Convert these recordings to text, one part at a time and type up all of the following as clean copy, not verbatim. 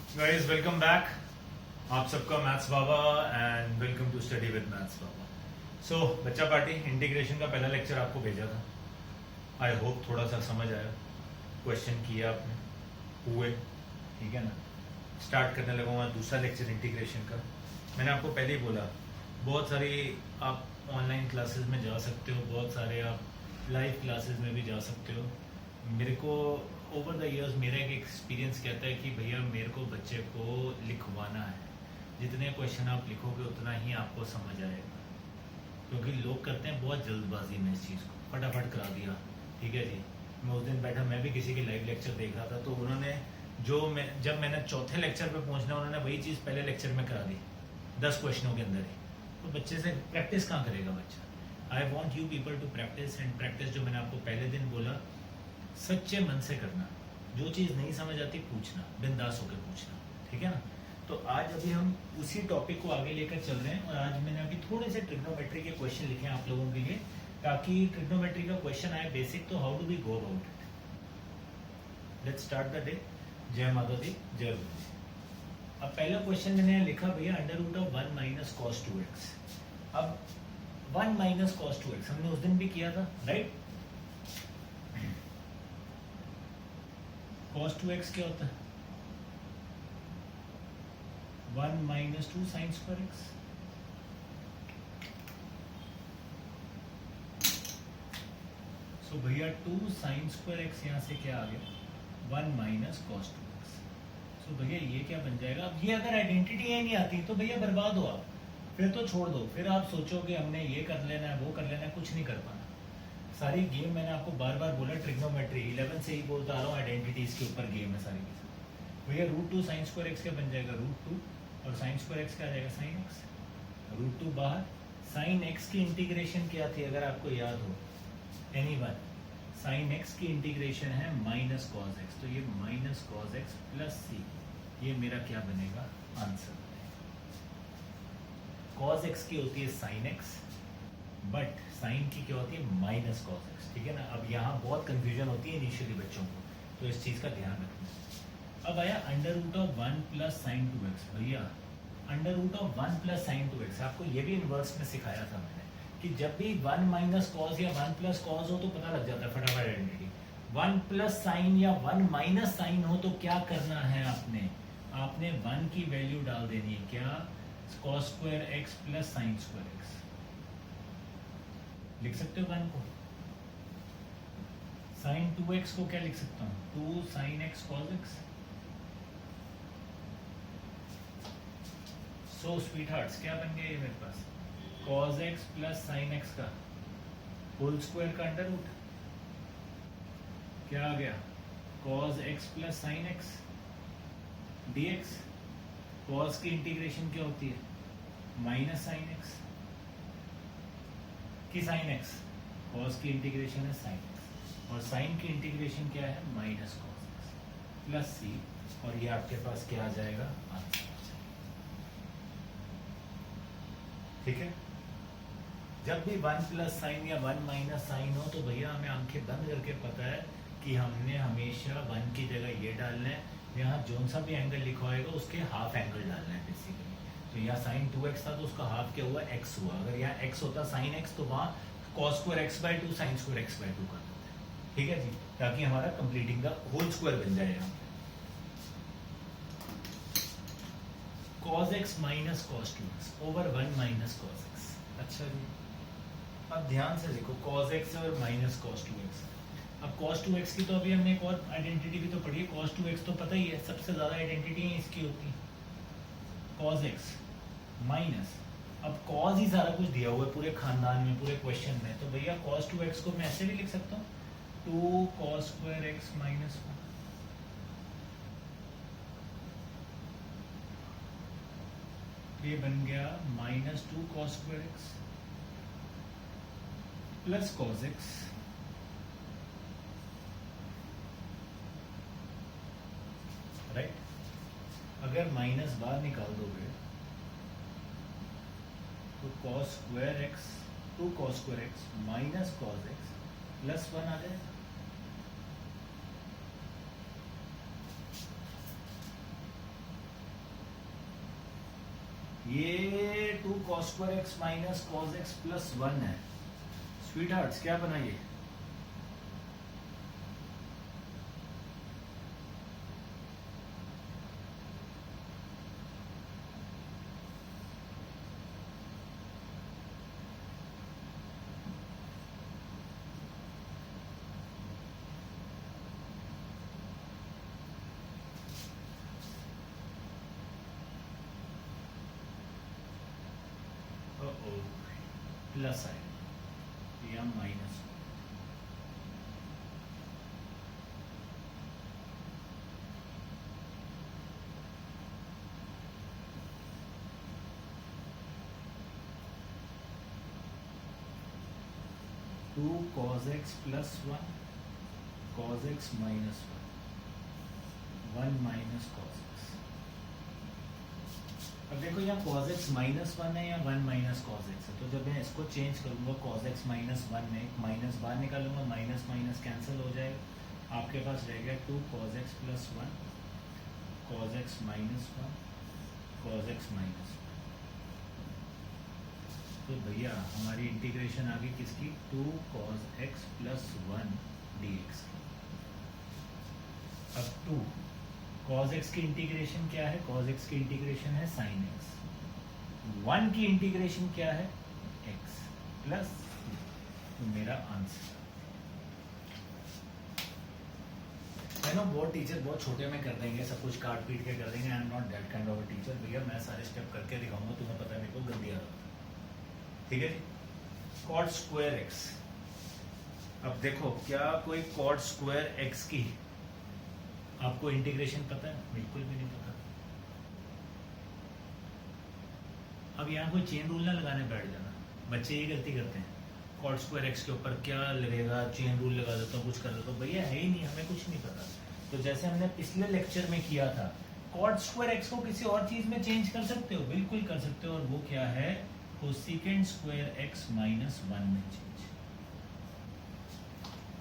Guys welcome back. आप सबका maths Baba and welcome to study with maths Baba. So बच्चा party integration का पहला लेक्चर आपको भेजा था। आई होप थोड़ा सा समझ आया, क्वेश्चन किया आपने, हुए, ठीक है ना। स्टार्ट करने लगा मैं दूसरा लेक्चर इंटीग्रेशन का। मैंने आपको पहले ही बोला, बहुत सारी आप ऑनलाइन क्लासेस में जा सकते हो, बहुत सारे आप लाइव क्लासेस में भी जा सकते हो। मेरे को ओवर द इयर्स मेरा एक एक्सपीरियंस कहता है कि भैया मेरे को बच्चे को लिखवाना है। जितने क्वेश्चन आप लिखोगे उतना ही आपको समझ आएगा, क्योंकि लोग करते हैं बहुत जल्दबाजी में इस चीज़ को, फटाफट करा दिया। ठीक है जी, मैं उस दिन बैठा, मैं भी किसी के लाइव लेक्चर देख रहा था, तो उन्होंने जब मैंने चौथे लेक्चर पे पहुंचना, उन्होंने वही चीज़ पहले लेक्चर में करा दी 10 क्वेश्चनों के अंदर ही। तो बच्चे से प्रैक्टिस कहाँ करेगा बच्चा। I want you people to practice, and practice जो मैंने आपको पहले दिन बोला, सच्चे मन से करना। जो चीज़ नहीं समझ आती पूछना, बिंदास होकर पूछना, ठीक है ना। तो आज अभी हम उसी टॉपिक को आगे लेकर चल रहे हैं, और आज मैंने अभी थोड़े से ट्रिग्नोमेट्री के क्वेश्चन लिखे हैं आप लोगों के लिए, ताकि ट्रिग्नोमेट्री का क्वेश्चन आए बेसिक, तो how do we go about it. Let's start the day. जय माता दी, जय गुरु जी। अब पहला क्वेश्चन मैंने यहाँ लिखा भैया √1 माइनस कॉस 2x। अब 1 माइनस कॉस 2x हमने उस दिन भी किया था, राइट। cos 2x क्या होता है? 1 माइनस 2 साइन स्क्वायर x। सो भैया 2 साइन स्क्वायर x यहाँ से क्या आ गया? 1 माइनस कॉस 2x। सो भैया ये क्या बन जाएगा? अब ये अगर आइडेंटिटी ही नहीं आती तो भैया बर्बाद हो आप, फिर तो छोड़ दो, फिर आप सोचोगे हमने ये कर लेना है, वो कर लेना है, कुछ नहीं कर पाना। सारी गेम मैंने आपको बार बार बोला, ट्रिग्नोमेट्री 11 से ही बोलता आ रहा हूँ, आइडेंटिटीज के ऊपर गेम है सारी की सारी। भैया √2 साइन स्क्वायर x क्या बन जाएगा? √2, और साइन स्क्वायर x क्या आ जाएगा? Sign x। √2 बाहर, साइन x की इंटीग्रेशन क्या थी अगर आपको याद हो? एनीवन, साइन x की इंटीग्रेशन है माइनस कॉस x, तो ये माइनस कॉस x प्लस c, ये मेरा क्या बनेगा? आंसर। कॉस x की होती है साइन x, बट साइन की क्या होती है? माइनस कॉस एक्स, ठीक है ना। अब यहाँ बहुत कंफ्यूजन होती है इनिशियली बच्चों को, तो इस चीज़ का ध्यान रखना। अब आया √1 प्लस साइन 2x। भैया √1 प्लस साइन 2x, आपको ये भी इन्वर्स में सिखाया था मैंने, कि जब भी 1 माइनस कॉस या 1 प्लस कॉस हो तो पता लग जाता है फटाफट आइडेंटिटी। 1 प्लस साइन या 1 माइनस साइन हो तो क्या करना है आपने 1 की वैल्यू डाल देनी है, क्या? Cos square x plus sine square x. लिख सकते हो 1 को। साइन 2x को क्या लिख सकता हूँ? 2 sine x cos x। So sweethearts क्या बन गया ये मेरे पास? cos x plus sine x का होल स्क्वायर का अंडर रूट, क्या आ गया? cos x plus sine x dx। cos की इंटीग्रेशन क्या होती है? माइनस साइन x की साइन x। cos की इंटीग्रेशन है साइन x, और साइन की इंटीग्रेशन क्या है? माइनस कॉस x प्लस c, और ये आपके पास क्या आ जाएगा? आंसर। ठीक है। जब भी 1 प्लस साइन या 1 माइनस साइन हो तो भैया हमें आंखें बंद करके पता है कि हमने हमेशा 1 की जगह ये डालना है, यहाँ जो सा भी एंगल लिखा होगा उसके हाफ एंगल डालना है बेसिकली। तो यहाँ साइन 2x था तो उसका हाफ क्या हुआ? x हुआ। अगर यहाँ x होता साइन x तो वहाँ cos square x/2 sine square x/2 कर देते हैं, ठीक है जी, ताकि हमारा कंप्लीटिंग का होल स्क्वायर बन जाए यहाँ cos x minus cos 2x over 1 minus cos x। अच्छा जी, अब ध्यान से देखो, cos x और माइनस cos 2x। अब cos 2x की तो अभी हमने एक और आइडेंटिटी भी तो पढ़ी है। cos 2x तो पता ही है, सबसे ज्यादा आइडेंटिटी इसकी होती है cos x माइनस, अब cos ही सारा कुछ दिया हुआ है पूरे खानदान में, पूरे क्वेश्चन में, तो भैया cos 2x को मैं ऐसे भी लिख सकता हूँ 2 cos स्क्वायर x माइनस 1। ये बन गया minus 2 cos square x plus cos x, right. अगर माइनस बाहर निकाल दोगे तो cos square x 2 cos square x minus cos x plus 1 आ जाएगा। ये 2 cos square x minus cos x plus 1 है। स्वीट हार्ट्स क्या बना ये? प्लस आएगा या minus. Two cos x plus 1 cos x minus 1 minus cos x. अब देखो यहाँ cos x माइनस 1 है या 1 माइनस cos x है, तो जब मैं इसको चेंज करूंगा cos x माइनस 1 में एक माइनस बाहर निकालूंगा, माइनस माइनस कैंसिल हो जाएगा, आपके पास रह गया 2 cos x plus 1 cos x minus 1 cos x minus 1। तो भैया हमारी इंटीग्रेशन आ गई किसकी? 2 cos x प्लस 1 dx की। अब 2 cos x की इंटीग्रेशन क्या है? cos x की इंटीग्रेशन है sin x। 1 की इंटीग्रेशन क्या है? x plus. तो मेरा आंसर है ना। बहुत टीचर बहुत छोटे में कर देंगे, सब कुछ काट पीट के कर देंगे। I am not that kind of a teacher. भैया मैं सारे स्टेप करके दिखाऊंगा, तुम्हें पता है मेरे को गंदी आदत है। ठीक है जी। cot square x। अब देखो क्या कोई cot स्क्वायर x की आपको इंटीग्रेशन पता है? बिल्कुल भी नहीं पता। अब यहाँ कोई चेन रूल ना लगाने बैठ जाना, बच्चे ये गलती करते हैं। cot स्क्वायर एक्स के ऊपर क्या लगेगा, चेन रूल लगा देता हूँ, कुछ कर देता हूँ। भैया है ही नहीं, हमें कुछ नहीं पता। तो जैसे हमने पिछले लेक्चर में किया था, cot स्क्वायर एक्स को किसी और चीज में चेंज कर सकते हो, बिल्कुल कर सकते हो। और वो क्या है? कोसेकेंट स्क्वायर एक्स माइनस 1 में चेंज।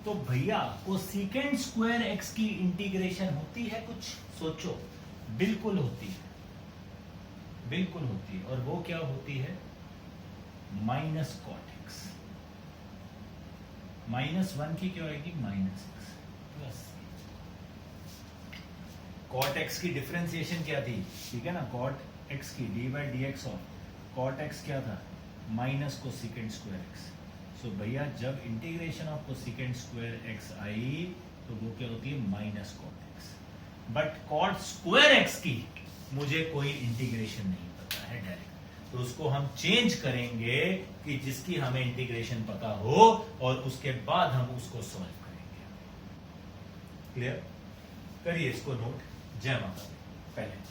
तो भैया कोसेकेंट स्क्वायर एक्स की इंटीग्रेशन होती है कुछ? सोचो। बिल्कुल होती है, बिल्कुल होती है। और वो क्या होती है? Minus cot x. माइनस 1 की क्या आएगी? Minus x plus. Cot x की डिफरेंशिएशन क्या थी? ठीक है ना, कॉट एक्स की d by d x of cot x क्या था? Minus cosecant square x. So भैया जब integration of cosecant square x आई तो वो क्या होती है? Minus cot x. But cot square x की मुझे कोई इंटीग्रेशन नहीं पता है डायरेक्ट, तो उसको हम चेंज करेंगे कि जिसकी हमें इंटीग्रेशन पता हो और उसके बाद हम उसको सॉल्व करेंगे। क्लियर? करिए इसको नोट। जय माता दी। पहले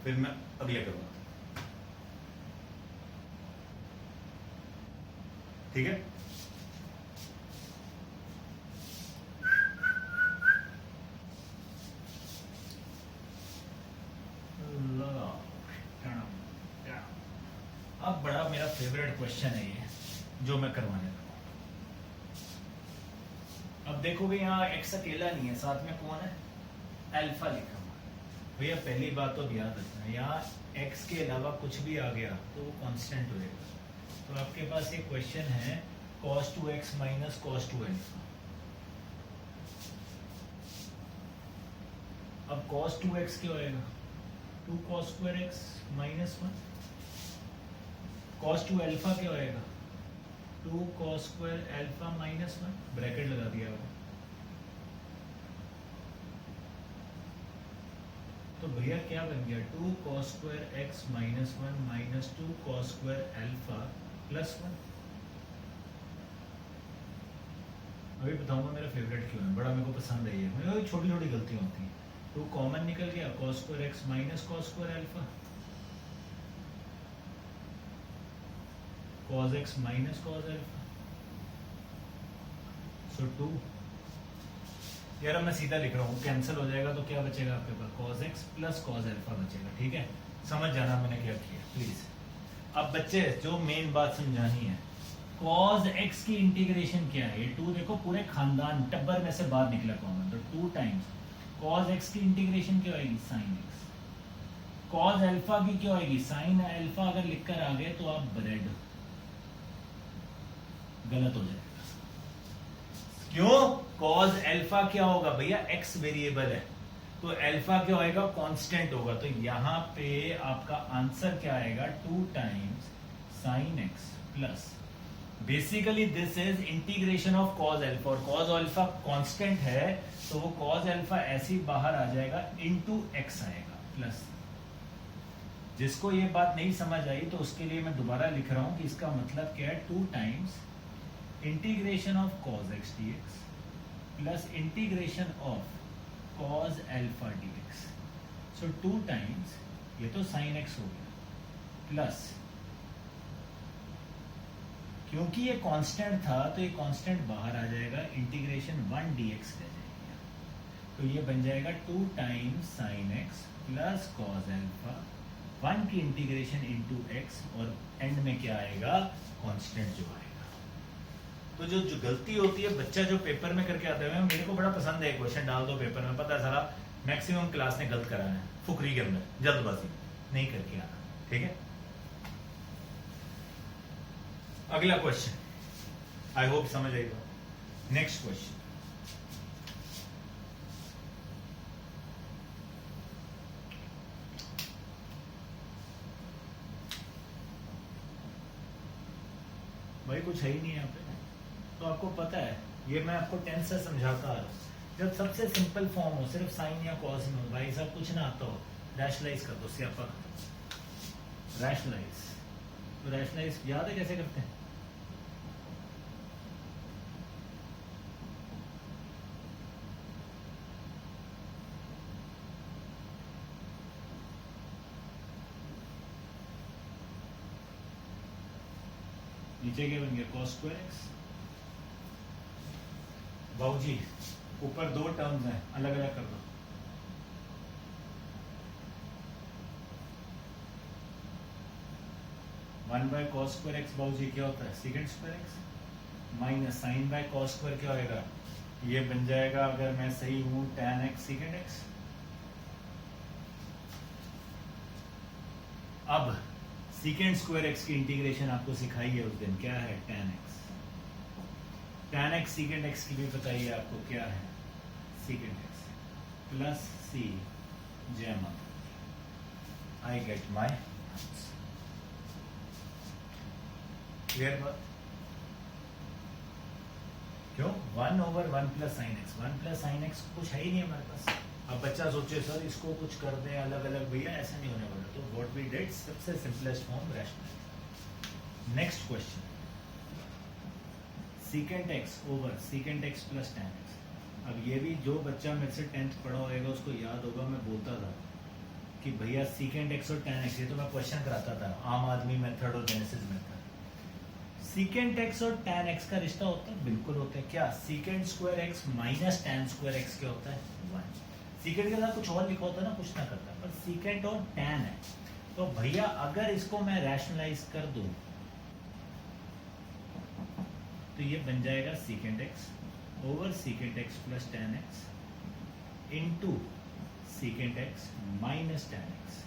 फिर मैं अगले करूंगा। ठीक है? अब बड़ा मेरा फेवरेट क्वेश्चन है ये, जो मैं करवाने लगा। अब देखोगे यहाँ एक्स अकेला नहीं है, साथ में कौन है? अल्फा लिखा हुआ। भैया पहली बात तो याद रखना, यहाँ x के अलावा कुछ भी आ गया तो वो कांस्टेंट होएगा। तो आपके पास एक क्वेश्चन है cos 2x minus cos 2 alpha. अब cos 2x क्या होएगा? 2 cos square x minus 1। cos 2 alpha क्या होएगा? 2 cos square alpha minus 1। Bracket लगा दिया होगा। तो भैया क्या बन गया? 2 cos square x minus 1 minus 2 cos square alpha plus 1। अभी बताऊंगा मेरा फेवरेट क्यों है, बड़ा मेरे को पसंद है ये। मेरे छोटी छोटी गलतियां होती हैं। 2 कॉमन निकल गया, cos square x minus cos square alpha cos x minus cos alpha. So 2। यार अब मैं सीधा लिख रहा हूँ, कैंसिल हो जाएगा तो क्या बचेगा आपके पास? cos x plus cos alpha बचेगा। ठीक है, समझ जाना मैंने क्या किया प्लीज। अब बच्चे जो मेन बात समझानी है, cos x की इंटीग्रेशन क्या है? ये 2 देखो पूरे खानदान टब्बर में से बाहर निकला कॉमन, तो 2 टाइम्स cos x की इंटीग्रेशन क्या होगी? sin x। cos अल्फा की क्या होगी? sin alpha. अगर लिखकर आ गए तो आप ब्रेड गलत हो जाएगा। क्यों? cos अल्फा क्या होगा भैया? x वेरिएबल है, तो अल्फा क्या होएगा? कांस्टेंट होगा। तो यहां पे आपका आंसर क्या आएगा? 2 times sin x plus, basically this is integration of cos alpha, और cos अल्फा कांस्टेंट है तो वो cos अल्फा ऐसे ही बाहर आ जाएगा, इनटू x आएगा प्लस। जिसको ये बात नहीं समझ आई तो उसके लिए मैं दोबारा लिख रहा हूं कि इसका मतलब क्या है? 2 times integration of cos x dx plus integration of cos alpha dx। So 2 times, ये तो sin x हो गया, प्लस क्योंकि ये कांस्टेंट था तो ये कांस्टेंट बाहर आ जाएगा, इंटीग्रेशन 1 dx रह जाएगा, तो ये बन जाएगा 2 times sin x plus cos alpha, 1 की इंटीग्रेशन इनटू x, और एंड में क्या आएगा? कांस्टेंट जो आएगा। तो जो गलती होती है बच्चा जो पेपर में करके आता है, मेरे को बड़ा पसंद है, क्वेश्चन डाल दो पेपर में, पता है सारा मैक्सिमम क्लास ने गलत करा है, फुकरी के अंदर जल्दबाजी नहीं करके आना, ठीक है। अगला क्वेश्चन आई होप समझ आएगा। नेक्स्ट क्वेश्चन, भाई कुछ है ही नहीं यहाँ पे, तो आपको पता है ये मैं आपको 10 से समझाता आ रहा हूँ। जब सबसे सिंपल फॉर्म हो, सिर्फ साइन या कॉस में हो, भाई साहब कुछ ना आता हो, रैशनलाइज कर दो, स्यापा रैशनलाइज। तो रैशनलाइज याद है कैसे करते हैं? नीचे क्या बन गया? cos square x। बाबूजी ऊपर 2 टर्म्स हैं, अलग अलग कर दो। One by cos square x बाबूजी क्या होता है? Second square x, minus sine by cos square क्या होएगा? ये बन जाएगा, अगर मैं सही हूं, tan x सेकेंड x। अब सीकेंड स्क्वायर एक्स की इंटीग्रेशन आपको सिखाई है उस दिन, क्या है? tan x। tan x सीकेंड x की भी बताइए आपको क्या है? सीकेंड x प्लस c जैमा। आई गेट माई क्लियर बात? क्यों? 1 over 1 plus sine x, 1 plus sine x कुछ है ही नहीं हमारे पास। अब बच्चा सोचे सर इसको कुछ कर दें अलग अलग, भैया ऐसा नहीं होने वाला। तो व्हाट वी डिड, सबसे simplest form rationalize. Next question, secant x over secant x plus tan x। अब ये भी जो बच्चा मेरे से 10th पढ़ा होगा उसको याद होगा, मैं बोलता था कि भैया सीकेंट एक्स और tan x, ये तो मैं क्वेश्चन कराता था, आम आदमी मेथड और जेनेसिस मेथड। सीकेंट एक्स और tan x का रिश्ता होता है? बिल्कुल होता है। क्या? Secant square x minus tan square x क्या होता है? 1। सीकेंट के साथ कुछ और लिखा होता है ना, कुछ ना करता, पर सीकेंट और tan है। तो भैया अगर इसको मैं रैशनलाइज कर दूं तो ये बन जाएगा secant x over secant x plus tan x into secant x minus tan x।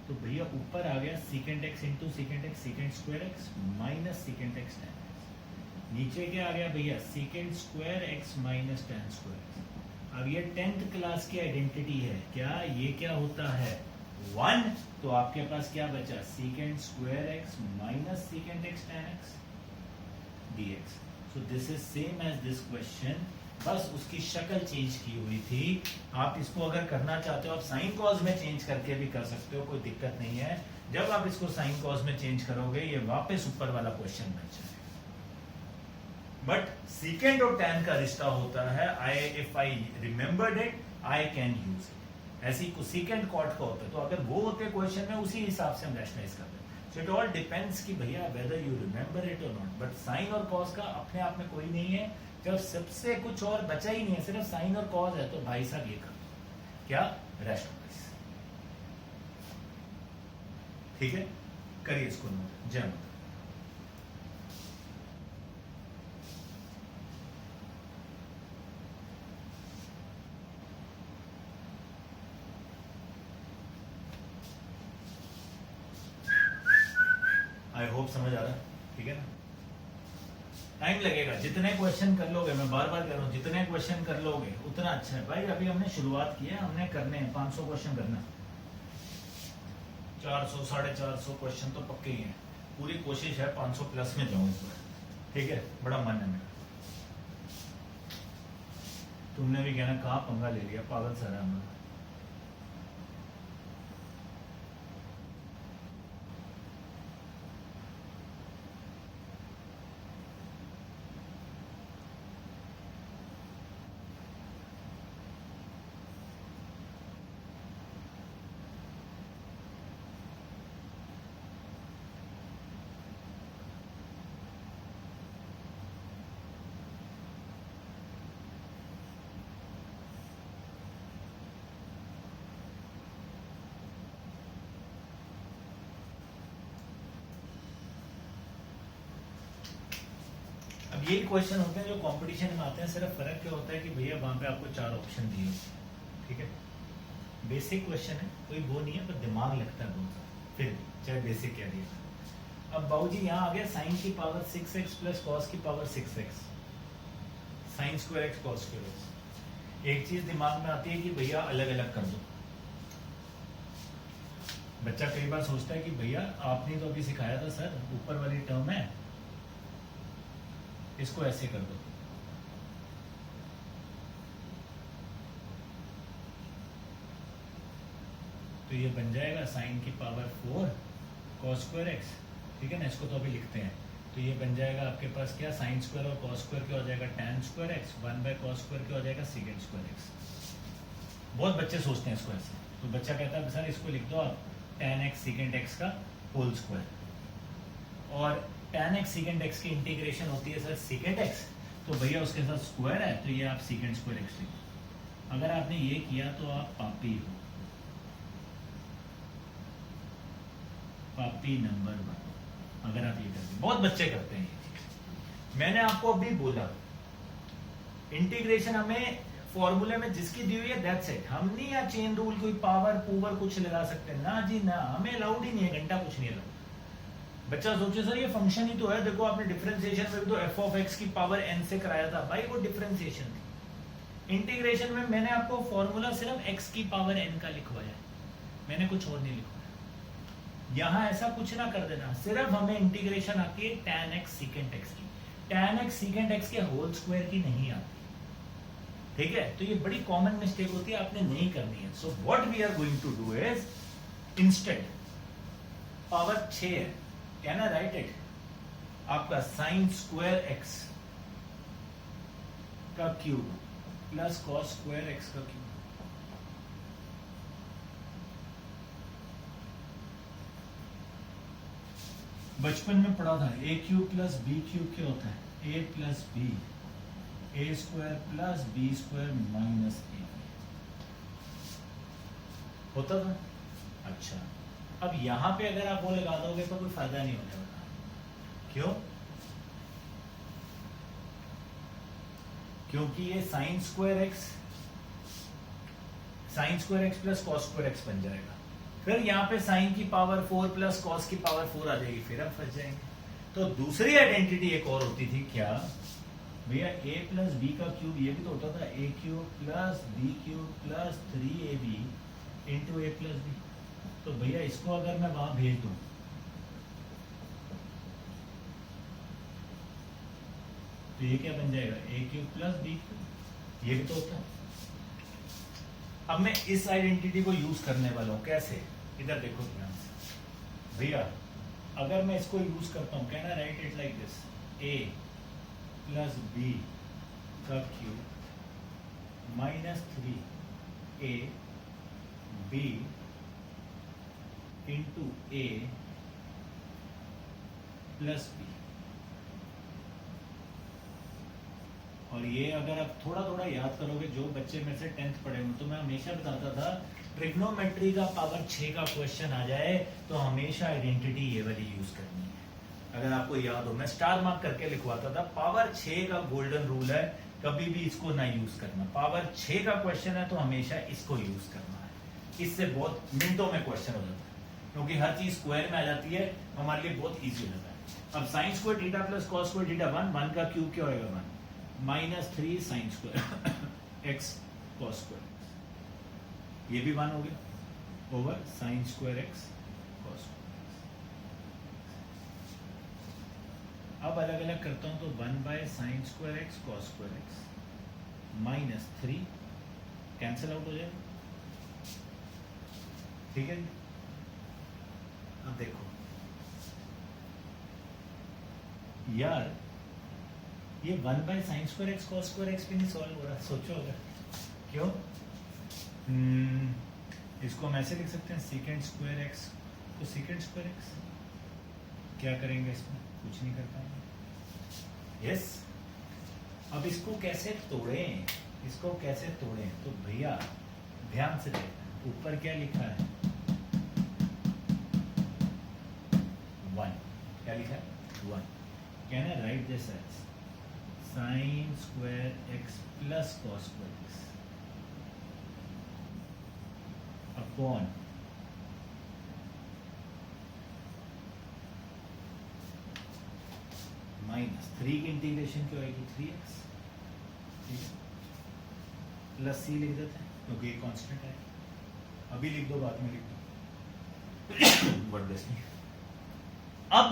तो भैया ऊपर आ गया secant x into secant x, secant square x minus secant x tan x। नीचे क्या आ गया भैया? Secant square x minus tan square x. अब ये 10th क्लास की आइडेंटिटी है, क्या ये क्या होता है? 1। तो आपके पास क्या बचा? Secant square x minus secant x tan x dx। So this is same as this question, बस उसकी शक्ल चेंज की हुई थी। आप इसको अगर करना चाहते हो आप साइन कॉज में चेंज करके भी कर सकते हो, कोई दिक्कत नहीं है। जब आप इसको साइन कॉज में चेंज करोगे ये वापस ऊपर वाला क्वेश्चन बन जाएगा। बट सीकेंट और tan का रिश्ता होता है, if I remembered it I can use it. ऐसी सीकेंट कॉट का होता है, तो अगर वो होते क्वेश्चन में उसी हिसाब से हम रैशनलाइज करते हैं। सो इट ऑल डिपेंड्स कि भैया वेदर यू रिमेंबर इट और नॉट। बट साइन और कॉज का अपने आप में कोई नहीं है। जब सबसे कुछ और बचा ही नहीं है, सिर्फ साइन और कॉज है, तो भाई साहब ये कर क्या? रैशनलाइज। ठीक है, करिए इसको नोट। जय माता। आई होप समझ आ रहा है, ठीक है ना। टाइम लगेगा, जितने क्वेश्चन कर लोगे, मैं बार बार कह रहा हूँ, जितने क्वेश्चन कर लोगे उतना अच्छा है भाई। अभी हमने शुरुआत की है, हमने करने हैं 500 क्वेश्चन करना, 400 450 क्वेश्चन तो पक्के ही हैं। पूरी कोशिश है 500 प्लस में जाऊं इस बार, ठीक है। बड़ा मन है मेरा। तुमने भी कहना कहाँ पंगा ले लिया, पागल सर है हमारा। अब यही क्वेश्चन होते हैं जो कंपटीशन में आते हैं। सिर्फ फर्क क्या होता है कि भैया वहां पे आपको 4 ऑप्शन दिए, ठीक है। बेसिक क्वेश्चन है, कोई वो नहीं है, पर दिमाग लगता है बहुत सा, फिर चाहे बेसिक क्या दिया। अब बाबूजी यहाँ आ गया साइन की पावर 6x प्लस कॉस की power 6x, sign square x cos square x. एक चीज दिमाग में आती है कि भैया अलग अलग कर दो। बच्चा कई बार सोचता है कि भैया आपने तो अभी सिखाया था सर, ऊपर वाली टर्म है, इसको ऐसे कर दो। तो ये बन जाएगा साइन की पावर 4 कॉस स्क्वायर एक्स, ठीक है ना। इसको तो अभी लिखते हैं। तो ये बन जाएगा आपके पास क्या, साइन स्क्वायर और कॉस स्क्वायर क्या हो जाएगा, tan square x 1/cos square क्या हो जाएगा, secant स्क्वायर एक्स। बहुत बच्चे सोचते हैं इसको ऐसे। तो बच्चा कहता है सर इसको लिख दो आप tan x secant x का होल स्क्वायर। और tan x secant x की इंटीग्रेशन होती है सर secant x, तो भैया उसके साथ स्क्वायर है, तो ये आप secant स्क्वायर x लिखो। अगर आपने ये किया तो आप पापी हो, पापी नंबर 1। अगर आप ये करते, बहुत बच्चे करते हैं ये चीज। मैंने आपको अभी बोला इंटीग्रेशन हमें फॉर्मूले में जिसकी दी हुई है दैट्स इट। हम नहीं या चेन रूल कोई पावर पूवर कुछ लगा सकते हैं, ना जी ना, हमें अलाउड ही नहीं है, घंटा कुछ नहीं अलाउड। बच्चा सोचे सर ये फंक्शन ही तो है, देखो आपने डिफरेंशिएशन में भी तो एफ ऑफ एक्स की पावर एन से कराया था। भाई वो डिफरेंशिएशन थी। इंटीग्रेशन में मैंने आपको फॉर्मूला सिर्फ एक्स की पावर एन का लिखवाया, मैंने कुछ और नहीं लिखवाया। यहां ऐसा कुछ ना कर देना, सिर्फ हमें इंटीग्रेशन आती है tan x secant x की। tan x secant x के होल स्क्वायर की नहीं आती, ठीक है। तो ये बड़ी कॉमन मिस्टेक होती है, आपने नहीं करनी है। So what we are going to do is, instead power 6 है, कैन आई राइट इट, आपका साइन स्क्वायर एक्स का cube plus cos square x का क्यूब। बचपन में पढ़ा था a cube plus b cube क्या होता है, a plus b, a square plus b square minus a होता था। अच्छा, अब यहां पे अगर आप वो लगा दोगे तो कोई फायदा नहीं होने वाला। क्यों? क्योंकि ये sine square x plus cos square x बन जाएगा। फिर यहाँ पे साइन की पावर 4 प्लस कॉस की पावर 4 आ जाएगी, फिर हम फंस जाएंगे। तो दूसरी आइडेंटिटी एक और होती थी, क्या भैया, a प्लस बी का क्यूब, ये भी तो होता था a cube plus b cube plus 3ab into a plus b. तो भैया इसको अगर मैं वहां भेज दूं तो ये क्या बन जाएगा, a cube plus b cube, ये भी तो होता है। अब मैं इस आइडेंटिटी को यूज करने वाला हूं, कैसे, इधर देखो ध्यान से भैया। अगर मैं इसको यूज करता हूं, can I write it like this, a plus b का cube minus 3a b into a plus b. और ये अगर आप थोड़ा थोड़ा याद करोगे, जो बच्चे में से 10th पढ़े हों, तो मैं हमेशा बताता था ट्रिग्नोमेट्री का पावर 6 का क्वेश्चन आ जाए तो हमेशा आइडेंटिटी ये वाली यूज करनी है। अगर आपको याद हो, मैं स्टार मार्क करके लिखवाता था, पावर 6 का गोल्डन रूल है, कभी भी इसको ना यूज करना। पावर 6 का क्वेश्चन है तो हमेशा इसको यूज करना है। इससे बहुत मिनटों में क्वेश्चन हो जाता है, क्योंकि हर चीज स्क्वायर में आ जाती है, हमारे लिए बहुत ईजी हो जाता है। अब sine square theta plus cos square theta 1 का क्यूब क्या होगा? 1 -3 sign square x cos square, ये भी 1 हो गया over sign square x cos square. अब अलग अलग करता हूं तो 1/sin square x cos square x -3 cancel out हो जाएगा, ठीक है। अब देखो यार, ये 1/sin square x cos square x भी नहीं सॉल्व हो रहा। सोचो अगर, क्यों? इसको हम ऐसे लिख सकते हैं, सेकेंड स्क्वायर एक्स तो सेकेंड स्क्वायर एक्स। क्या करेंगे इसमें? कुछ नहीं कर पाएंगे। यस, अब इसको कैसे तोड़ें? इसको कैसे तोड़ें? तो भैया ध्यान से देखना, ऊपर क्या लिखा है? 1। क्या लिखा है? 1। Can I write this as sine square x plus cos square x upon -3 की इंटीग्रेशन क्या होगी? 3x, ठीक है, प्लस c लिख देते हैं क्योंकि ये कांस्टेंट है। अभी लिख दो, बाद में लिख दो, वर्ड दिस नहीं। अब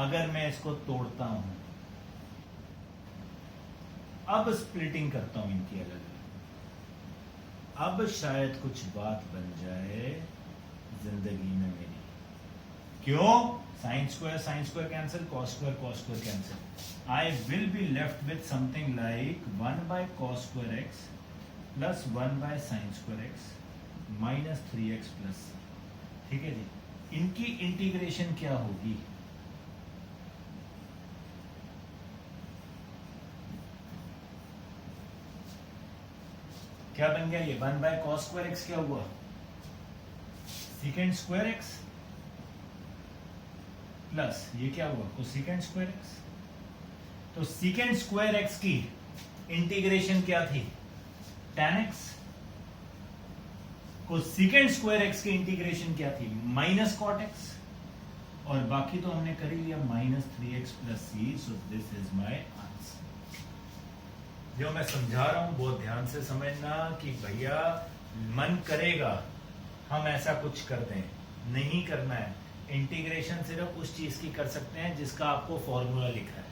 अगर मैं इसको तोड़ता हूं, अब स्प्लिटिंग करता हूं इनकी अलग अलग, अब शायद कुछ बात बन जाए जिंदगी में मेरी। क्यों? Sine square cancel, cos square cancel. I will be left with something like 1/cos square x plus 1/sin square x -3x plus c, ठीक है जी। इनकी इंटीग्रेशन क्या होगी? क्या बन गया ये? 1/cos स्क्वायर एक्स क्या हुआ? सेकेंड स्क्वायर एक्स प्लस ये क्या हुआ? Cosecant square x. तो सेकेंड स्क्वायर एक्स की इंटीग्रेशन क्या थी? tan x। Cosecant square x की इंटीग्रेशन क्या थी? -cot x। और बाकी तो हमने कर ही लिया, -3x plus c। So this is my answer. जो मैं समझा रहा हूं बहुत ध्यान से समझना कि भैया मन करेगा हम ऐसा कुछ कर दें, नहीं करना है। इंटीग्रेशन सिर्फ उस चीज की कर सकते हैं जिसका आपको फॉर्मूला लिखा है।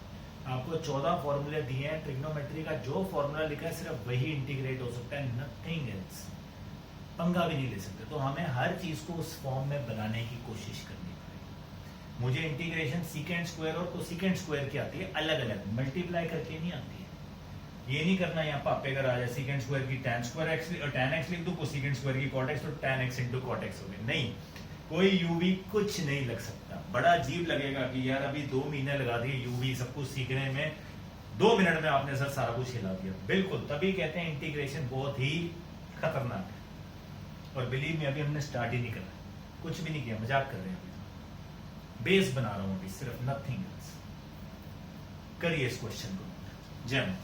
आपको 14 फॉर्मूले दिए हैं ट्रिग्नोमेट्री का, जो फॉर्मूला लिखा है सिर्फ वही इंटीग्रेट हो सकता है, नथिंग एल्स। पंगा भी नहीं ले सकते। तो हमें हर चीज को उस फॉर्म में बनाने की कोशिश करनी पड़ेगी। मुझे इंटीग्रेशन सीकेंड स्क्वायर और कोसेकेंड स्क्वायर की आती है अलग अलग, मल्टीप्लाई करके नहीं आती है। ये नहीं करना यहाँ पापे का राजा सेकेंड स्क्वायर की tan स्क्वायर एक्स और tan x लिख दो, कोसेकेंड स्क्वायर की cot x तो tan x into cot x हो गया। नहीं, कोई यूवी कुछ नहीं लग सकता। बड़ा अजीब लगेगा कि यार अभी 2 महीने लगा दिए यूवी सब कुछ सीखने में, 2 मिनट में आपने सर सारा कुछ हिला दिया। बिल्कुल, तभी कहते हैं इंटीग्रेशन बहुत ही खतरनाक है। और बिलीव में अभी हमने स्टार्ट ही नहीं करा, कुछ भी नहीं किया, मजाक कर रहे हैं अभी। बेस बना रहा हूं अभी, सिर्फ नथिंग एल्स। करिए इस क्वेश्चन को। जय मां।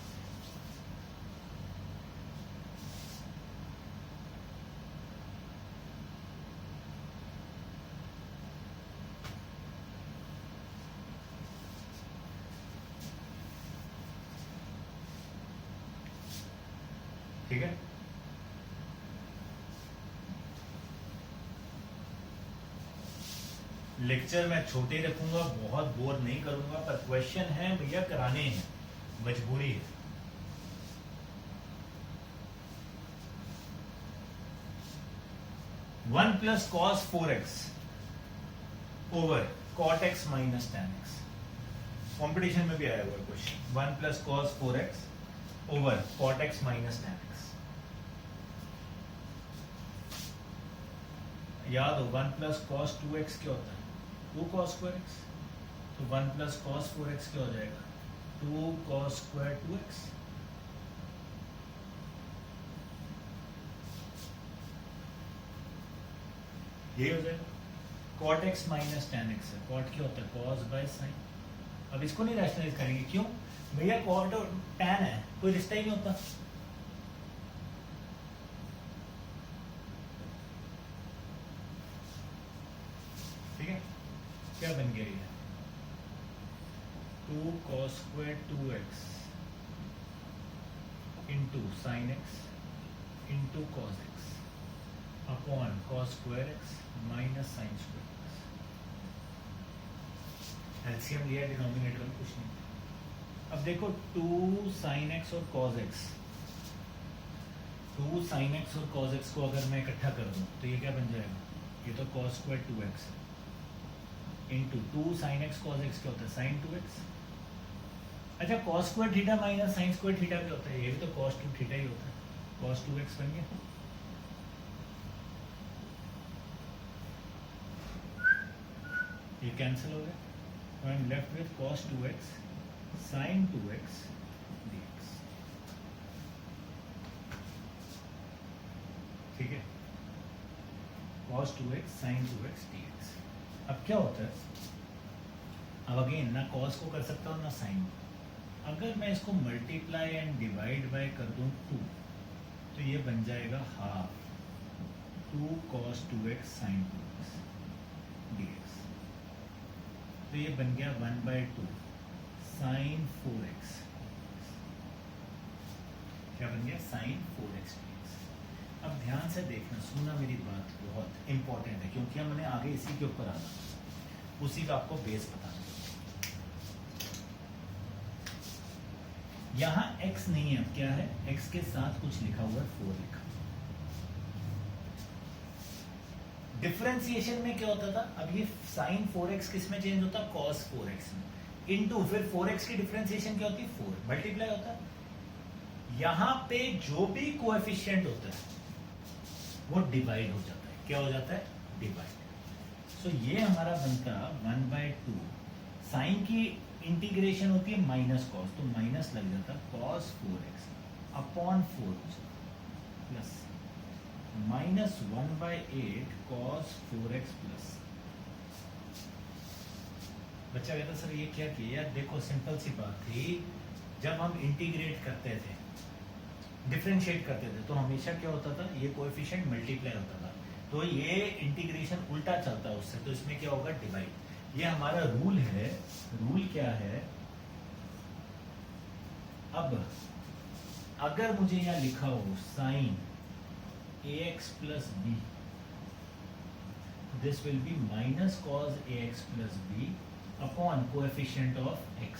ठीक है, लेक्चर मैं छोटे रखूंगा, बहुत बोर नहीं करूंगा, पर क्वेश्चन है भैया कराने हैं, मजबूरी है। One plus cos 4x over cot x minus tan x। Competition में भी आया हुआ question. 1 plus cos 4x over cot x minus tan x। याद हो 1 प्लस कॉस 2x क्या होता है? 2 cos स्क्वायर x। तो 1 प्लस कॉस 4x क्या हो जाएगा? 2 cos square 2x, ये हो जाएगा। cot x minus tan x है, cot क्या होता है cos बाय sin। अब इसको नहीं रैशनलाइज करेंगे, क्यों भैया cot और tan है, कोई रिश्ता ही नहीं होता। ठीक है, क्या बन गया ये 2 cos square 2x into sin x into cos x upon cos square x minus sin square x। LCM लिया, डिनोमिनेटर में कुछ नहीं। अब देखो 2 sin x और cos x, 2 sin x और cos x को अगर मैं इकट्ठा कर दूं तो ये क्या बन जाएगा, ये तो cos square 2x into 2 sin x cos x क्या होता है sin 2x। अच्छा cos square theta minus sin square theta क्या होता है, ये भी तो cos 2 थीटा ही होता है, cos 2x बन गया। ये कैंसिल हो गया, तो I am left with cos 2x sin 2x dx। ठीक है, cos 2x sin 2x dx। अब क्या होता है, अब अगेन ना cos को कर सकता हूँ ना sin। अगर मैं इसको मल्टीप्लाई एंड डिवाइड बाय कर दूं 2, तो ये बन जाएगा half 2 cos 2x sin 2x dx। तो ये बन गया 1/2 sin 4x। क्या बन गया sin 4x dx। अब ध्यान से देखना, सुनना मेरी बात, बहुत इंपॉर्टेंट है, क्योंकि हमने आगे इसी के ऊपर आना, उसी का आपको बेस बताना। यहां x नहीं है, अब क्या है, x के साथ कुछ लिखा हुआ है, 4 लिखा। डिफरेंशिएशन में क्या होता था, अब ये sin 4x किस में चेंज होता, cos 4x में, इनटू फिर 4x की डिफरेंशिएशन क्या होती है, 4 मल्टीप्लाई होता है। यहां पे जो भी कोएफिशिएंट होता है वो डिवाइड हो जाता है, क्या हो जाता है, डिवाइड। सो ये हमारा बनता 1/2, साइन की इंटीग्रेशन होती है माइनस कॉस, तो माइनस लग जाता cos 4x upon 4 plus minus 1/8 cos 4x plus. बच्चा कहता सर ये क्या किया, यार देखो सिंपल सी बात थी, जब हम इंटीग्रेट करते थे, डिफरेंशिएट करते थे, तो हमेशा क्या होता था, ये कोएफिशिएंट मल्टीप्लाई होता था, तो ये इंटीग्रेशन उल्टा चलता है उससे, तो इसमें क्या होगा, डिवाइड। ये हमारा रूल है। रूल क्या है, अब अगर मुझे यहां लिखा हो sine ax plus b, this will be minus cos ax plus b upon coefficient of x।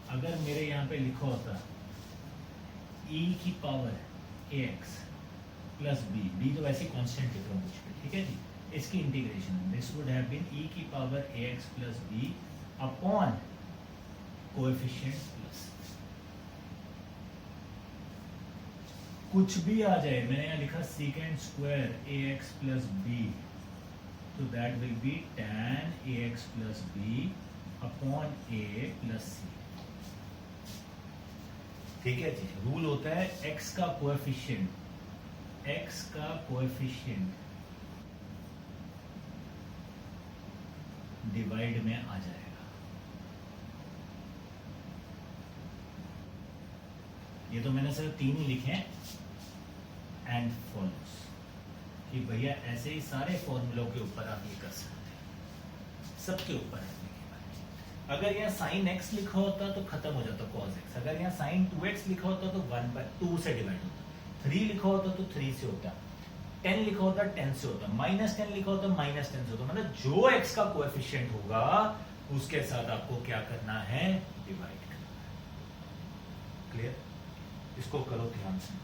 अगर मेरे यहां पे लिखा होता e की power ax plus b, b तो वैसे कांस्टेंट लिख रहा हूं कुछ पे, ठीक है जी, इसकी integration, this would have been e की power ax plus b upon coefficient plus. कुछ भी आ जाए, मैंने यहाँ लिखा second square ax plus b, तो that will be tan ax plus b upon a plus c। ठीक है जी, रूल होता है x का कोएफिशिएंट, x का कोएफिशिएंट डिवाइड में आ जाएगा। ये तो मैंने सिर्फ 3 ही लिखे हैं, एंड फॉलोस, कि भैया ऐसे ही सारे फॉर्मूलों के ऊपर आप ये कर सकते हैं, सबके ऊपर है। अगर यहाँ sin x लिखा होता तो खत्म हो जाता cos x, अगर यहाँ sin 2x लिखा होता तो 1/2 से डिवाइड होता, 3 लिखा होता तो 3 से होता, 10 लिखा होता 10 से होता, -10 लिखा होता -10 से होता, मतलब जो x का कोएफिशिएंट होगा उसके साथ आपको क्या करना है, डिवाइड करना है। क्लियर, इसको करो ध्यान से।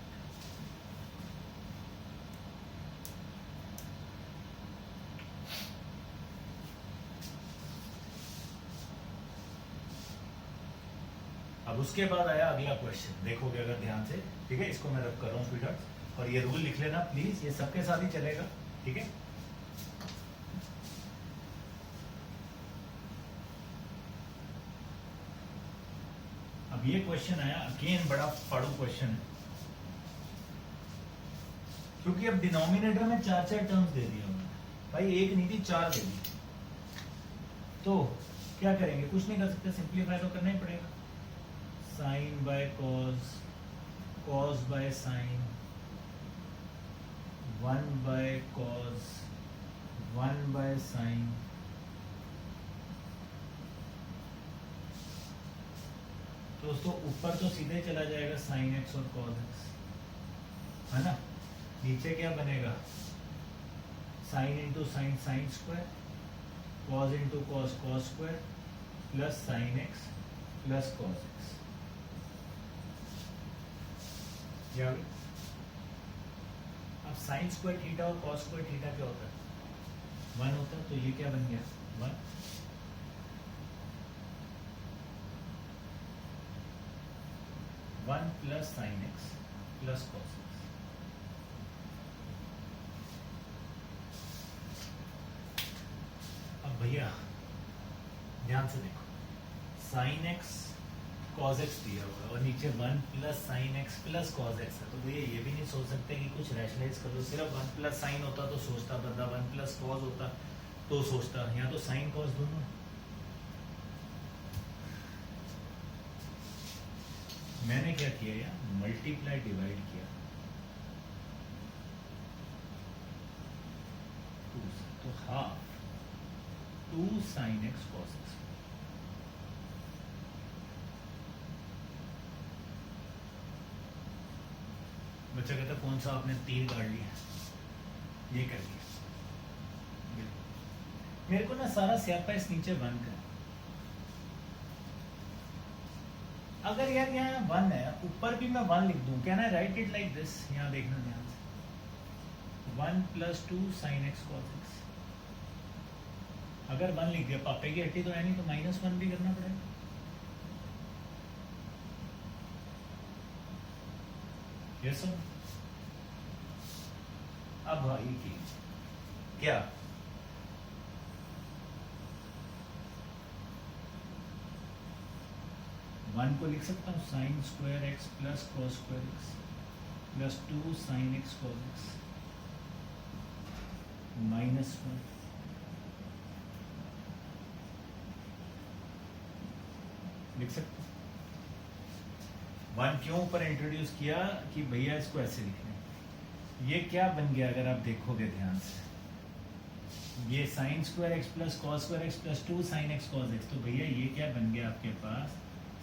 अब उसके बाद आया अगला क्वेश्चन, देखोगे अगर ध्यान से, ठीक है, इसको मैं रब कर रहा हूँ स्वीटहार्ट, और ये रूल लिख लेना प्लीज, ये सबके साथ ही चलेगा, ठीक है। ये क्वेश्चन आया अगेन, बड़ा फाड़ू क्वेश्चन है, क्योंकि अब डिनोमिनेटर में चार चार टर्म्स दे दिया उन्होंने, भाई एक नहीं दी, चार दे दी, तो क्या करेंगे, कुछ नहीं कर सकते, सिंप्लीफाई तो करना ही पड़ेगा। Sine by cos, cos by sine, 1 by cos, 1 by sine, तो दोस्तों ऊपर तो सीधे चला जाएगा साइन एक्स और कॉस एक्स, है ना। नीचे क्या बनेगा, sine into sine sine square, cos into cos cos square, plus sine x plus cos x. अब साइन स्क्वायर थीटा और कॉस स्क्वायर थीटा क्या होता है, 1 होता है, तो ये क्या बन गया 1, one plus sine x plus cos x. अब भैया ध्यान से देखो, साइन एक्स कॉस एक्स दिया हुआ है और नीचे 1 plus sine x plus cos x है, तो भैया ये भी नहीं सोच सकते कि कुछ रैशनलाइज कर लो, सिर्फ 1 प्लस साइन होता तो सोचता बंदा, 1 प्लस कॉस होता तो सोचता, यहाँ तो साइन कॉस दोनों है। मैंने क्या किया यार, मल्टीप्लाई डिवाइड किया 2 से, तो half 2 sine x cos x. बच्चा कहता कौन सा आपने तीर काट लिया, ये कर लिया। मेरे को ना सारा स्यापा इस नीचे 1 का, अगर यार यहाँ 1 है, ऊपर भी मैं 1 लिख दूं, can I write it like this, यहाँ देखना ध्यान से, 1 plus 2 sine x cos x. अगर 1 लिख दिया, पापे की हट्टी तो है नहीं, तो -1 भी करना पड़ेगा। Yes sir. अब भाई की क्या, वन को लिख सकता हूँ sign square x plus cos square x plus 2 sine x cos x -1। लिख सकते 1 क्यों ऊपर इंट्रोड्यूस किया कि भैया इसको ऐसे लिखना है। ये क्या बन गया अगर आप देखोगे ध्यान से, ये sine square x plus cos square x plus 2 sine x cos x, तो भैया ये क्या बन गया आपके पास,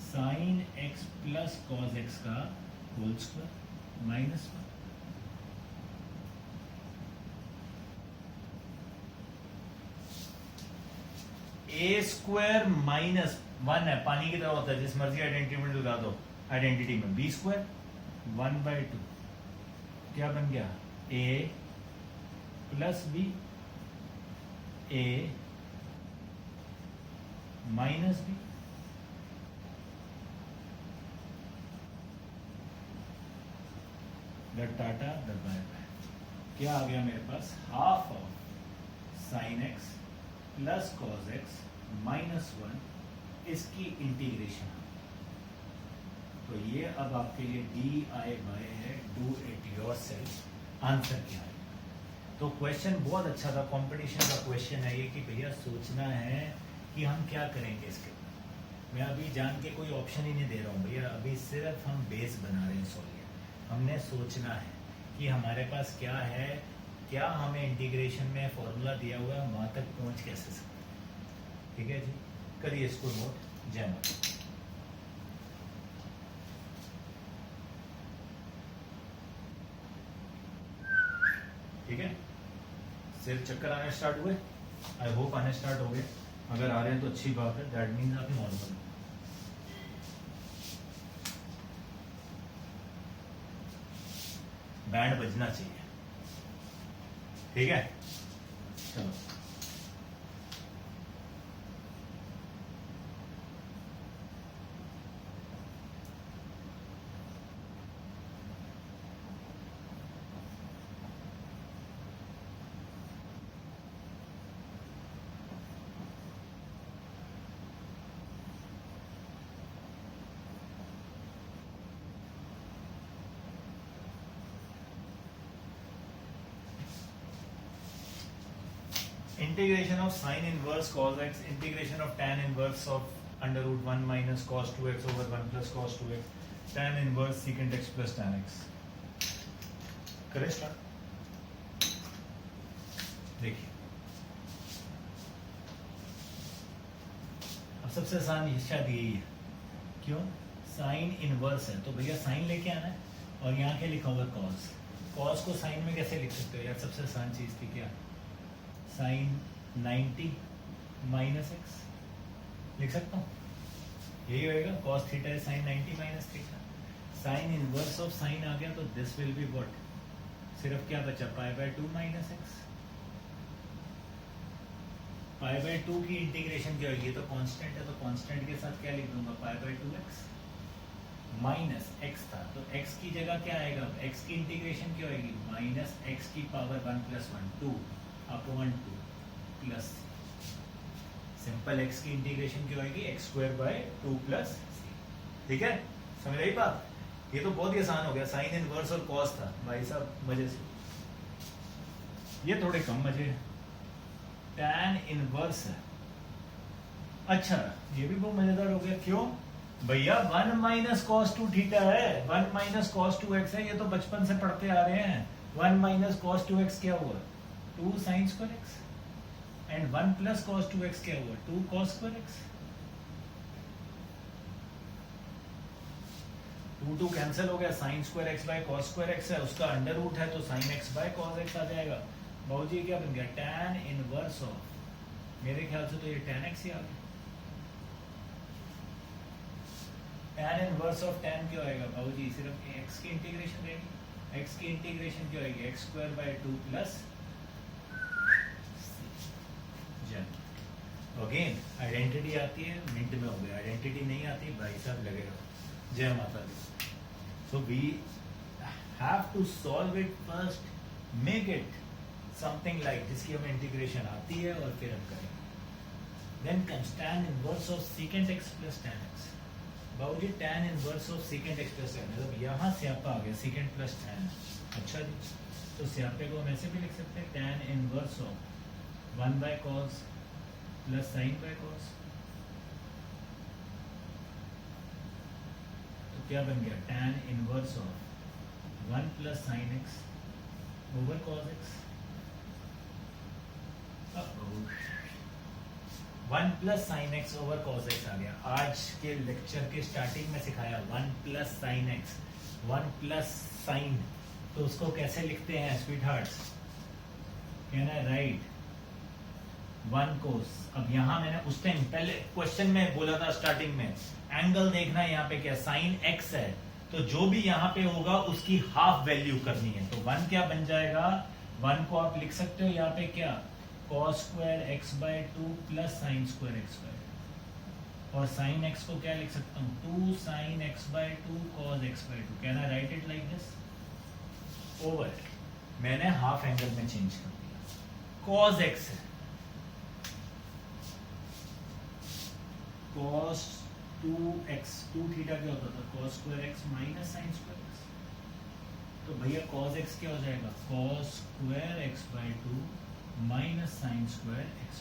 sine x plus cos x का होल स्क्वायर -1। ए स्क्वायर -1 है, पानी की तरह होता है, जिस मर्जी आइडेंटिटी में लगा दो, आइडेंटिटी में बी स्क्वायर 1/2 क्या बन गया, a plus b, a minus b. टाटा बाय बाय, क्या आ गया मेरे पास, half of sine x plus cos x -1, इसकी इंटीग्रेशन। तो ये अब आपके लिए DIY है, डू इट योरसेल्फ। आंसर क्या है, तो क्वेश्चन बहुत अच्छा था, कंपटीशन का क्वेश्चन है ये, कि भैया सोचना है कि हम क्या करेंगे इसके ऊपर। मैं अभी जान के कोई ऑप्शन ही नहीं दे रहा हूँ भैया, अभी सिर्फ हम बेस बना रहे हैं सॉल्व। हमने सोचना है कि हमारे पास क्या है, क्या हमें इंटीग्रेशन में फॉर्मूला दिया हुआ है, वहां तक पहुंच कैसे सकते हैं। ठीक है जी, करिए इसको नोट। जय माता। ठीक है, सिर्फ चक्कर आने स्टार्ट हुए, आई होप आने स्टार्ट हो गए, अगर आ रहे हैं तो अच्छी बात है, दैट मीन्स आप नॉर्मल। बैंड बजना चाहिए, ठीक है, चलो। Integration of sine inverse cos x, integration of tan inverse of under root 1 minus cos 2x over 1 plus cos 2x, tan inverse secant x plus tan x. करें start. देखिए अब सबसे आसान शायद यही है. क्यों? साइन इनवर्स है तो भैया साइन लेके आना है और यहाँ क्या लिखा हुआ कॉस. कॉस को साइन में कैसे लिख सकते हो यार? सबसे आसान चीज थी क्या? साइन 90 माइनस एक्स लिख सकता हूँ. यही होएगा. कॉस थीटा है sine 90 minus theta. Sine inverse of sine आ गया तो दिस विल बी व्हाट? सिर्फ क्या बचा? Pi by 2 minus x. Pi by 2 की इंटीग्रेशन क्या होगी? ये तो कांस्टेंट है तो कांस्टेंट के साथ क्या लिख दूंगा? Pi by 2x minus x था तो x की जगह क्या आएगा? x की इंटीग्रेशन क्या होगी? माइनस x की power 1 plus 1 2 upon 2 plus simple x की इंटीग्रेशन क्या होगी? x square by 2 plus c. ठीक है, समझ आई बात? ये तो बहुत ही आसान हो गया. साइन इनवर्स और कॉस था भाई साहब, मजे से. ये थोड़े कम मजे हैं. tan इनवर्स है. अच्छा ये भी बहुत मजेदार हो गया. क्यों भैया? 1 माइनस कॉस 2 थीटा है, 1 माइनस कॉस 2x है. ये तो बचपन से पढ़ते आ रहे हैं. 1 माइनस कॉस 2x क्या हुआ? 2 sign square x. And 1 plus cos 2x क्या हुआ? 2 कॉस स्क्वायर x. 2 कैंसिल हो गया. Sine square x by cos square x है, उसका अंडर रूट है तो sine x by cos x आ जाएगा. बाबू जी क्या बन गया? tan इनवर्स ऑफ, मेरे ख्याल से तो ये tan x ही आ गया. tan इनवर्स ऑफ tan क्या होएगा बाबू जी? सिर्फ x की इंटीग्रेशन रहेगी. x की इंटीग्रेशन क्या होगी? x square by 2 plus again identity आती है मिनट में हो गया. आइडेंटिटी नहीं आती भाई साहब लगेगा. जय माता दी. So we have to solve it first, make it something like जिसकी हमें इंटीग्रेशन आती है और फिर हम करेंगे. Then comes tan inverse of secant x plus tan x. बाबू जी tan inverse of secant x plus tan, मतलब यहाँ स्यापा आ गया secant प्लस tan. अच्छा जी, तो स्यापे को हम ऐसे भी लिख सकते हैं tan inverse of 1 by cos plus sine by cos. तो क्या बन गया? tan inverse of 1 plus sine x over cos x. 1 plus sine x over cos x आ गया. आज के लेक्चर के स्टार्टिंग में सिखाया 1 plus sine x, 1 plus sine, तो उसको कैसे लिखते हैं स्वीट हार्ट्स? कहना है राइट 1 कोस. अब यहाँ मैंने उस टाइम पहले क्वेश्चन में बोला था स्टार्टिंग में, एंगल देखना है. यहाँ पे क्या साइन एक्स है तो जो भी यहाँ पे होगा उसकी हाफ वैल्यू करनी है. तो 1 क्या बन जाएगा? 1 को आप लिख सकते हो यहाँ पे क्या? cos square x by 2 plus sine square x by 2. और साइन x को क्या लिख सकता हूँ? 2 sine x by 2 cos x by 2. Can I write it like this? Over मैंने हाफ एंगल में चेंज कर दिया. cos x है, cos 2x 2 थीटा क्या होता था? cos square x minus sine square x. तो भैया cos x क्या हो जाएगा? cos square x by 2 minus sine square x.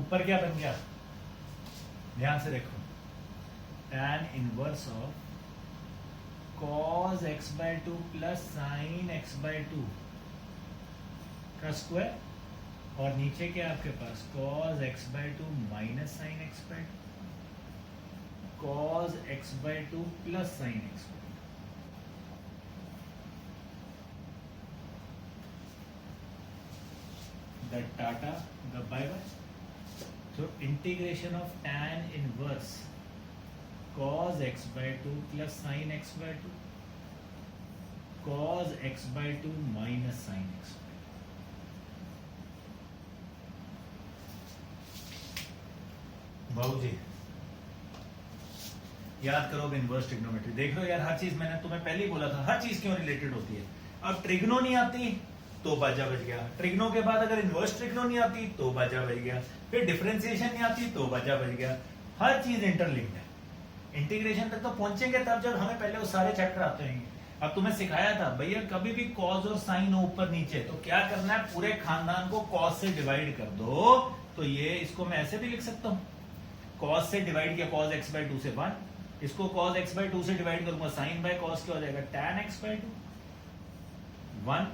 ऊपर क्या बन गया? ध्यान से देखो, tan inverse of cos x by 2 plus sine x by 2 का स्क्वायर. और नीचे क्या आपके पास? cos x by 2 minus sine x by 2 cos x by 2 plus sine x. The Tata, the bye-bye. So integration of tan inverse cos x by 2 plus sin x by 2 cos x by 2 minus sin x by 2. बाबू जी याद करो inverse trigonometry. देख लो यार, हर चीज मैंने तुम्हें पहले ही बोला था, हर चीज क्यों रिलेटेड होती है. अब ट्रिग्नो नहीं आती तो बाजा बज गया. ट्रिग्नो के बाद अगर इनवर्स ट्रिग्नो नहीं आती तो बाजा बज गया. फिर डिफरेंशिएशन नहीं आती तो बाजा बज गया. हर चीज इंटरलिंक्ड है. इंटीग्रेशन तक तो पहुंचेंगे तब जब हमें पहले वो सारे चैप्टर आते रहेंगे. अब तुम्हें सिखाया था भैया कभी भी कॉस और साइन हो ऊपर नीचे तो क्या करना है, पूरे खानदान को कॉस से डिवाइड कर दो। तो ये इसको मैं ऐसे भी लिख सकता हूं, कॉस से डिवाइड किया cos x by 2 से 1, इसको cos x by 2 से डिवाइड करूंगा sin by cos क्या हो जाएगा tan x by 2, 1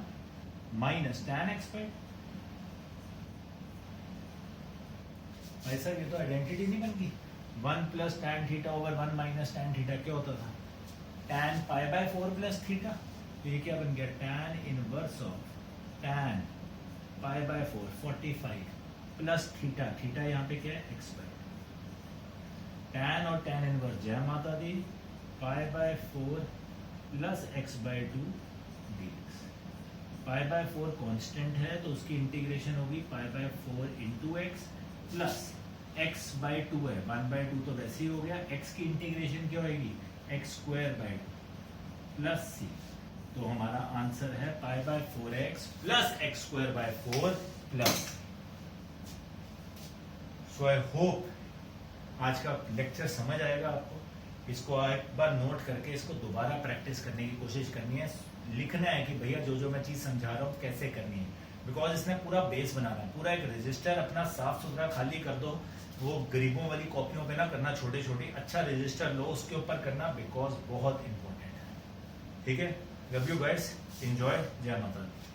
minus tan x by 2। ऐसा ये तो आइडेंटिटी नहीं बन गई। 1 plus tan theta over 1 minus tan theta क्या होता था, tan pi by 4 plus theta. तो ये क्या बन गया, tan inverse of tan pi by 4 45 plus theta, theta यहाँ पे क्या है x बाय 2। tan और tan इनवर्स जय माता दी, pi by 4 plus x by 2 dx। Pi by 4 constant है तो उसकी इंटीग्रेशन होगी pi by 4 into x plus x by 2 है 1 बाय 2 तो वैसे ही हो गया, x की इंटीग्रेशन क्या होगी x square by 2 plus c। तो हमारा आंसर है pi by 4x plus x square by 4 plus. So I hope आज का लेक्चर समझ आएगा आपको। इसको एक बार नोट करके इसको दोबारा प्रैक्टिस करने की कोशिश करनी है, लिखना है कि भैया जो जो मैं चीज समझा रहा हूँ कैसे करनी है, बिकॉज इसने पूरा बेस बनाना है। पूरा एक रजिस्टर अपना साफ सुथरा खाली कर दो, वो गरीबों वाली कॉपियों पे ना करना, छोटी छोटी अच्छा रजिस्टर लो उसके ऊपर करना, बिकॉज बहुत इंपॉर्टेंट है। ठीक है, लव यू गाइस, एंजॉय, जय माता दी।